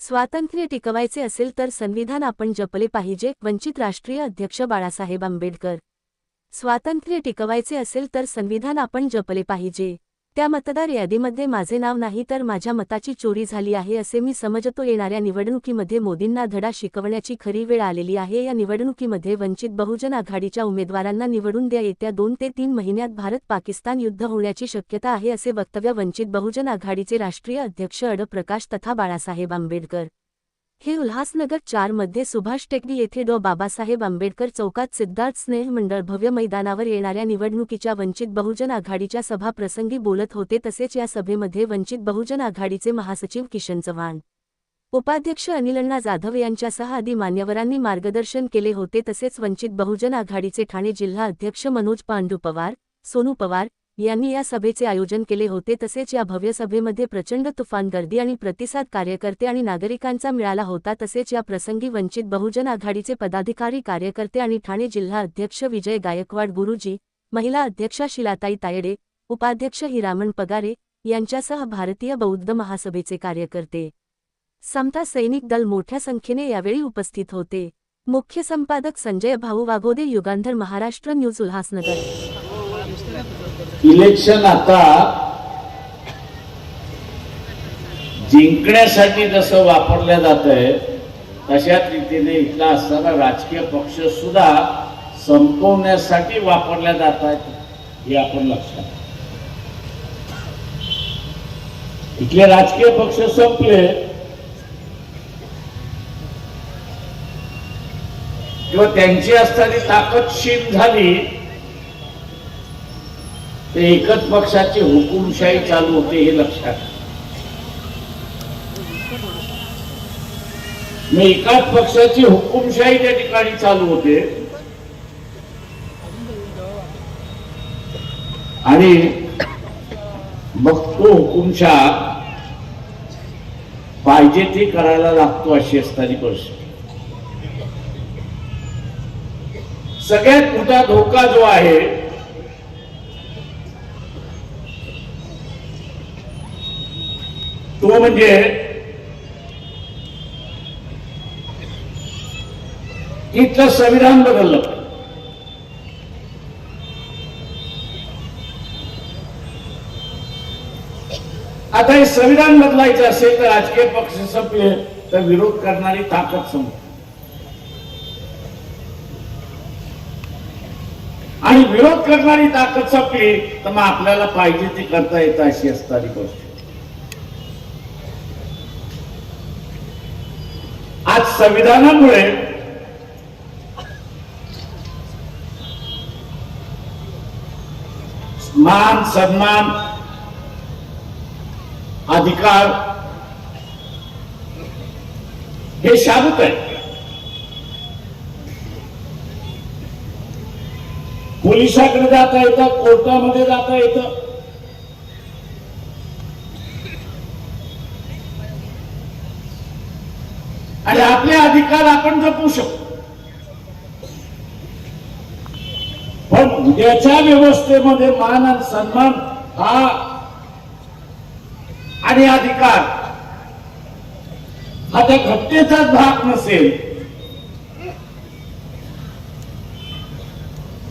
स्वातंत्र्य टिकवायचे असेल तर संविधान आपण जपले पाहिजे. वंचित राष्ट्रीय अध्यक्ष बाळासाहेब आंबेडकर. स्वातंत्र्य टिकवायचे असेल तर संविधान आपण जपले पाहिजे. त्या मतदार यादीमध्ये माझे नाव नाही तर माझ्या मताची चोरी झाली आहे असे मी समजतो. येणाऱ्या निवडणुकीमध्ये मोदींना धडा शिकवण्याची खरी वेळ आलेली आहे. या निवडणुकीमध्ये वंचित बहुजन आघाडीच्या उमेदवारांना निवडून द्या. येत्या 2 ते 3 महिन्यात भारत-पाकिस्तान युद्ध होण्याची शक्यता आहे असे वक्तव्य वंचित बहुजन आघाडीचे राष्ट्रीय अध्यक्ष अड प्रकाश तथा बाळासाहेब आंबेडकर. हे उल्हासनगर 4 मध्ये सुभाष टेकडी येथे डॉ. बाबासाहेब आंबेडकर चौकात सिद्धार्थ स्नेह मंडळ भव्य मैदानावर येणाऱ्या निवडणुकीच्या वंचित बहुजन आघाडीच्या सभा प्रसंगी बोलत होते. तसेच या सभेमध्ये वंचित बहुजन आघाडीचे महासचिव किशन चव्हाण, उपाध्यक्ष अनिलअण्णा जाधव यांच्यासह आदी मान्यवरांनी मार्गदर्शन केले होते. तसेच वंचित बहुजन आघाडीचे ठाणे जिल्हा अध्यक्ष मनोज पांडू पवार, सोनू पवार यांनी या सभेचे आयोजन केले होते. तसेच या भव्य सभेमध्ये प्रचंड तुफान गर्दी आणि प्रतिसाद कार्यकर्ते आणि नागरिकांचा मिळाला होता. तसेच या प्रसंगी वंचित बहुजन आघाडीचे पदाधिकारी, कार्यकर्ते आणि ठाणे जिल्हा अध्यक्ष विजय गायकवाड गुरुजी, महिला अध्यक्षा शिलाताई तायडे, उपाध्यक्ष हिरामण पगारे यांच्यासह भारतीय बौद्ध महासभेचे कार्यकर्ते, समता सैनिक दल मोठ्या संख्येने यावेळी उपस्थित होते. मुख्य संपादक संजय भाऊ वाघोदे, युगांधर महाराष्ट्र न्यूज, उल्हासनगर. इलेक्शन आता जिंकण्यासाठी जसं वापरलं जातंय तशाच रीतीने इथला असणारा राजकीय पक्ष सुद्धा संपवण्यासाठी वापरल्या जातात हे आपण लक्षात. इथले राजकीय पक्ष संपले किंवा त्यांची असणारी ताकद क्षीण झाली ते एकच पक्षाची हुकुमशाही चालू होते हे लक्षात. मी एकाच पक्षाची हुकुमशाही त्या ठिकाणी चालू होते आणि मग तो हुकुमशाह पाहिजे ते करायला लागतो अशी असणारी परिस्थिती. सगळ्यात मोठा धोका जो आहे तो म्हणजे इथलं संविधान बदललं. आता हे संविधान बदलायचं असेल तर राजकीय पक्ष संपले तर विरोध करणारी ताकद संपली आणि विरोध करणारी ताकद संपली तर मग आपल्याला पाहिजे ती करता येतं अशी असणारी गोष्ट. आज संविधानामुळे मान सन्मान अधिकार हे शाबूत आहे. पोलिसाकडे जाता येतं, कोर्टामध्ये जाता येतं, आणि आपले अधिकार आपण जपू शकतो. पण उद्याच्या व्यवस्थेमध्ये मान आणि सन्मान हा आणि अधिकार हा त्या घटनेचाच भाग नसेल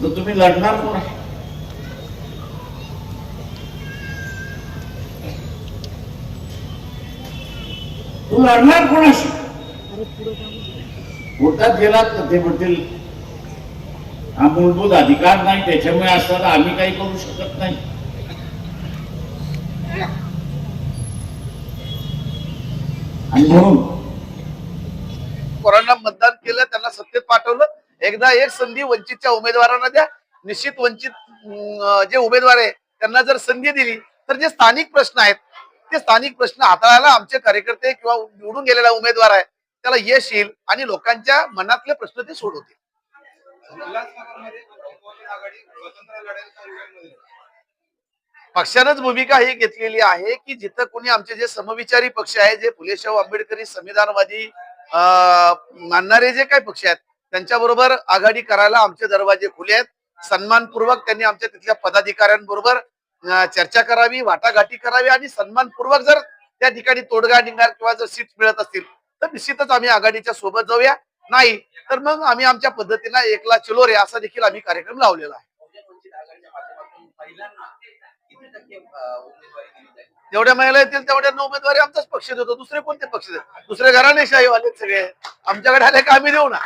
तर तुम्ही लढणार कोण? तू लढणार कोणाशी? कोर्टात गेलात तर ते म्हणतील हा मूलभूत अधिकार नाही, त्याच्यामुळे असताना आम्ही काही करू शकत नाही. आणि म्हणून कोरोना मतदान केलं, त्यांना सत्तेत पाठवलं. एकदा एक संधी वंचितच्या उमेदवारांना द्या. निश्चित वंचित जे उमेदवार आहे त्यांना जर संधी दिली तर जे स्थानिक प्रश्न आहेत ते स्थानिक प्रश्न हाताळायला आमचे कार्यकर्ते किंवा निवडून गेलेला उमेदवार आहे त्याला यश येईल आणि लोकांच्या मनातले प्रश्न ते सोडवतील. पक्षानंच भूमिका ही घेतलेली आहे की जिथं कोणी आमचे जे समविचारी पक्ष आहे, जे फुलेशाहू आंबेडकरी संविधानवादी मानणारे जे काही पक्ष आहेत त्यांच्याबरोबर आघाडी करायला आमचे दरवाजे खुले आहेत. सन्मानपूर्वक त्यांनी आमच्या तिथल्या पदाधिकाऱ्यांबरोबर चर्चा करावी, वाटाघाटी करावी आणि सन्मानपूर्वक जर त्या ठिकाणी तोडगा निघणार किंवा जर सीट मिळत असतील तर निश्चितच आम्ही आघाडीच्या सोबत जाऊया. नाही तर मग आम्ही आमच्या पद्धतीनं एकला चलो रे असा देखील आम्ही कार्यक्रम लावलेला आहे. जेवढ्या महिला येतील तेवढ्यांना उमेदवारी आमचाच पक्ष देतो. दुसरे कोणते पक्ष देतो? दुसरे घराणेशाहीवाले सगळे आमच्याकडे आले का आम्ही देऊ ना.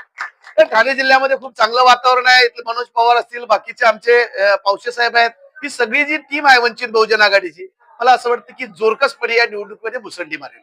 तर ठाणे जिल्ह्यामध्ये खूप चांगलं वातावरण आहे. इथले मनोज पवार असतील, बाकीचे आमचे पावशे साहेब आहेत, ही सगळी जी टीम आहे वंचित बहुजन आघाडीची, मला असं वाटतं की जोरकसपणे या निवडणुकीमध्ये मुसंडी मारेल.